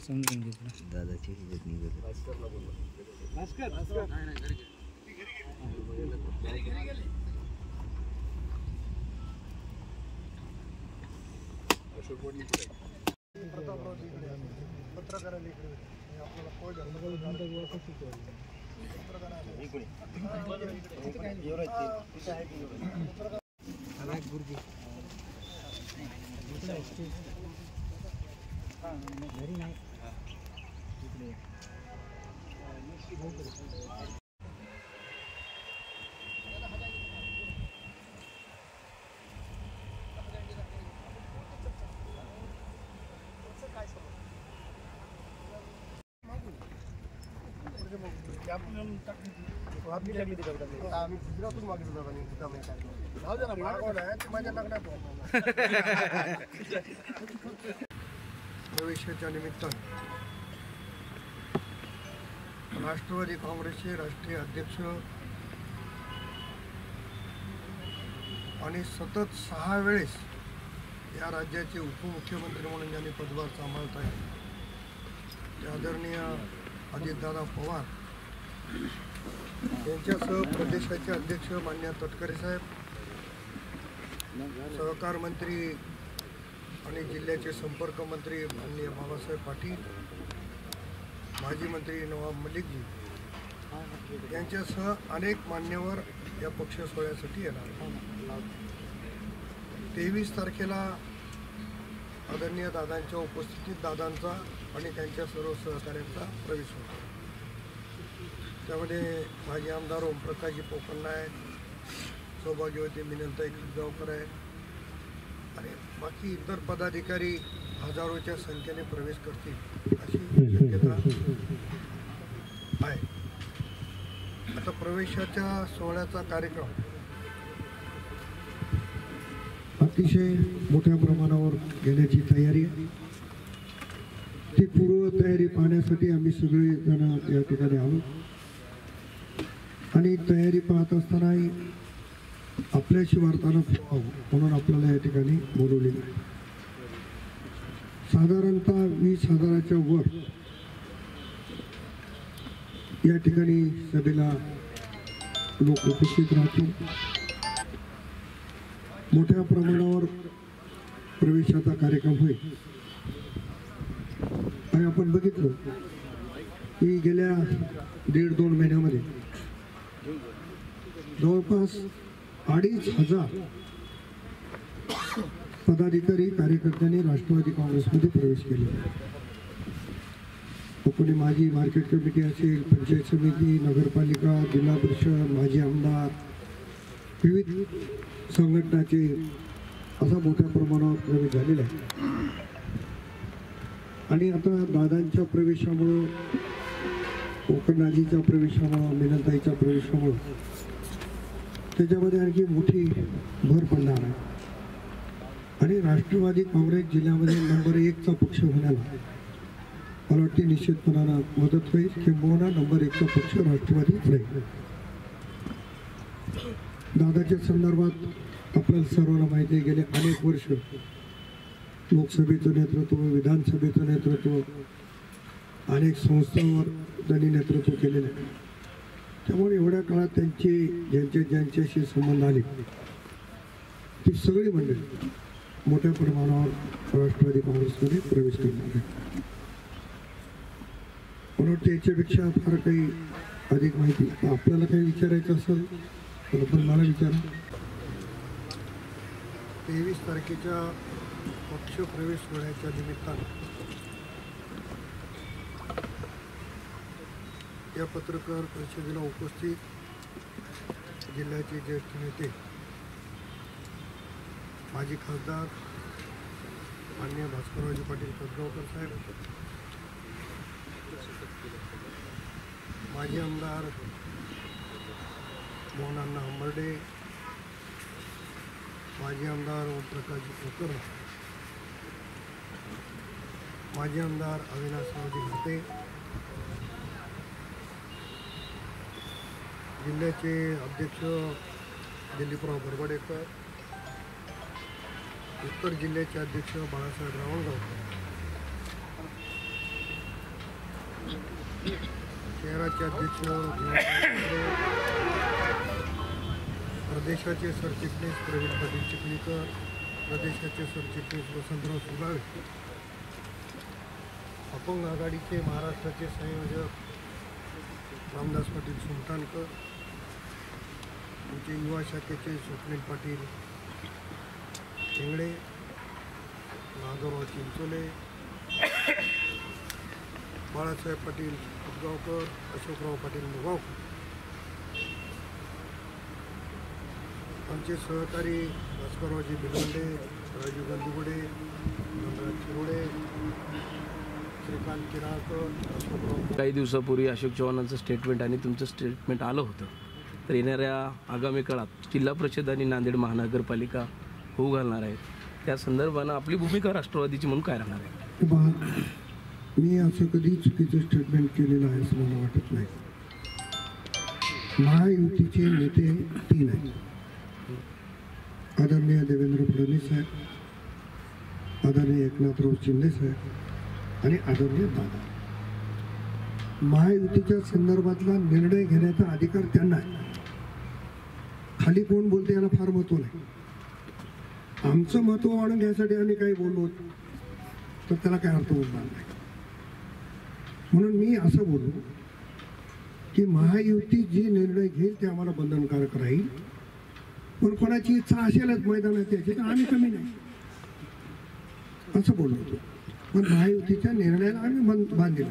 समजून घेतलं दादाची घरी नाही प्रवेशाच्या निमित्तानं राष्ट्रवादी काँग्रेसचे राष्ट्रीय अध्यक्ष आणि सतत 6 वेळेस या राज्याचे उपमुख्यमंत्री म्हणून ज्यांनी पदभार सांभाळत आहे ते आदरणीय अजितदादा पवार यांच्यासह प्रदेशाचे अध्यक्ष मान्य तटकरे साहेब, सहकार मंत्री आणि जिल्ह्याचे संपर्क मंत्री माननीय बाबासाहेब पाटील, माजी मंत्री नवाब मलिकजी यांच्यासह अनेक मान्यवर या पक्ष सोहळ्यासाठी येणार. 23 तारखेला आदरणीय दादांच्या उपस्थितीत दादांचा आणि त्यांच्या सर्व सहकाऱ्यांचा प्रवेश होता. त्यामध्ये माजी आमदार ओमप्रकाशजी पोपन्ना आहेत, सौभाग्यवती मिनलताई खिलगावकर आहेत आणि बाकी इतर पदाधिकारी हजारोच्या संख्येने प्रवेश करतील अशी शक्यता आहे. आता प्रवेशाच्या सोहळ्याचा कार्यक्रम अतिशय मोठ्या प्रमाणावर घेण्याची तयारी आहे. ती पूर्वतयारी पाहण्यासाठी आम्ही सगळे जण या ठिकाणी आलो आणि तयारी पाहत असतानाही आपल्याशी वार्तालाप व्हावं म्हणून आपल्याला या ठिकाणी बोलवलेलं आहे. साधारणतः 20,000च्या वर या ठिकाणी सभेला लोक उपस्थित राहतील. मोठ्या प्रमाणावर प्रवेशाचा कार्यक्रम होईल आणि आपण बघितलं की गेल्या 1.5-2 महिन्यामध्ये जवळपास 2,500 पदाधिकारी कार्यकर्त्यांनी राष्ट्रवादी काँग्रेसमध्ये प्रवेश केला. कोणी माजी मार्केट कमिटी असेल, पंचायत समिती, नगरपालिका, जिल्हा परिषद, माजी आमदार, विविध संघटनाचे असा मोठ्या प्रमाणावर प्रवेश झालेला आहे. आणि आता दादांच्या प्रवेशामुळं, कोकणराजीच्या प्रवेशामुळं, मिनलताईच्या प्रवेशामुळं त्याच्यामध्ये आणखी मोठी भर पडणार आहे आणि राष्ट्रवादी काँग्रेस जिल्ह्यामध्ये नंबर 1चा पक्ष होण्याला मला वाटते निश्चितपणानं मदत होईल. किंबहुना नंबर 1चा पक्ष राष्ट्रवादीच राहील. दादाच्या संदर्भात आपल्याला सर्वांना माहिती आहे, गेले अनेक वर्ष लोकसभेचं नेतृत्व, विधानसभेचं नेतृत्व, अनेक संस्थांवर त्यांनी नेतृत्व केलेलं आहे. त्यामुळे एवढ्या काळात त्यांचे ज्यांच्याशी संबंध आले ती सगळी मंडळी मोठ्या प्रमाणावर राष्ट्रवादी काँग्रेसमध्ये प्रवेश करणार आहे. मला वाटतं याच्यापेक्षा फार काही अधिक माहिती आपल्याला काही विचारायचं असेल तर आपण मला विचारा. 23 तारखेच्या पक्ष प्रवेश सोहळ्याच्या निमित्तानं या पत्रकार परिषदेला उपस्थित जिल्ह्याचे ज्येष्ठ नेते माजी खासदार माननीय भास्कररावजी पाटील कसगावकर साहेब, माजी आमदार मोहनअण्णा हंबर्डे, माजी आमदार ओमप्रकाशजी कुलकर्णी, माजी आमदार अविनाशरावजी घाटे, जिल्ह्याचे अध्यक्ष दिलीपराव बरबडेकर, उत्तर जिल्ह्याचे अध्यक्ष बाळासाहेब रावणगावकर, शहराचे अध्यक्ष प्रदेशाचे सरचिटणीस प्रवीण पाटील चिखलीकर, प्रदेशाचे सरचिटणीस वसंतराव सुगाळे, अपंग आघाडीचे महाराष्ट्राचे संयोजक रामदास पाटील सुलतानकर, आमचे युवा शाखेचे स्वप्नील पाटील शेंगडे, नागोराव चिंचोले, बाळासाहेब पाटील कुटगावकर, अशोकराव पाटील मुगावकर, आमचे सहकारी भास्कररावजी भिलवंडे, राजू गंदुगुडे, नंदराज चिरोडे, श्रीकांत किराळकर, अशोकराव. काही दिवसापूर्वी अशोक चव्हाणांचं स्टेटमेंट आणि तुमचं स्टेटमेंट आलं होतं, तर येणाऱ्या आगामी काळात जिल्हा परिषद आणि नांदेड महानगरपालिका होऊ घालणार आहेत, त्या संदर्भानं आपली भूमिका राष्ट्रवादीची म्हणून काय राहणार आहे? मी असं कधी चुकीचं स्टेटमेंट केलेलं आहे असं मला वाटत नाही. महायुतीचे नेते 3 आहेत. आदरणीय देवेंद्र फडणवीस साहेब, आदरणीय एकनाथराव शिंदे साहेब आणि आदरणीय दादा. महायुतीच्या संदर्भातला निर्णय घेण्याचा अधिकार त्यांना आहे. खाली कोण बोलते याला फार महत्व नाही. आमचं महत्व वाढून घ्यायसाठी आम्ही काही बोललो तर त्याला काय अर्थ बोलणार नाही. म्हणून मी असं बोललो की महायुती जे निर्णय घेईल ते आम्हाला बंधनकारक राहील, पण कोणाची इच्छा असेलच मैदानात यायची तर आम्ही कमी नाही असं बोललो होतो. पण महायुतीच्या निर्णयाला आम्ही बांधील.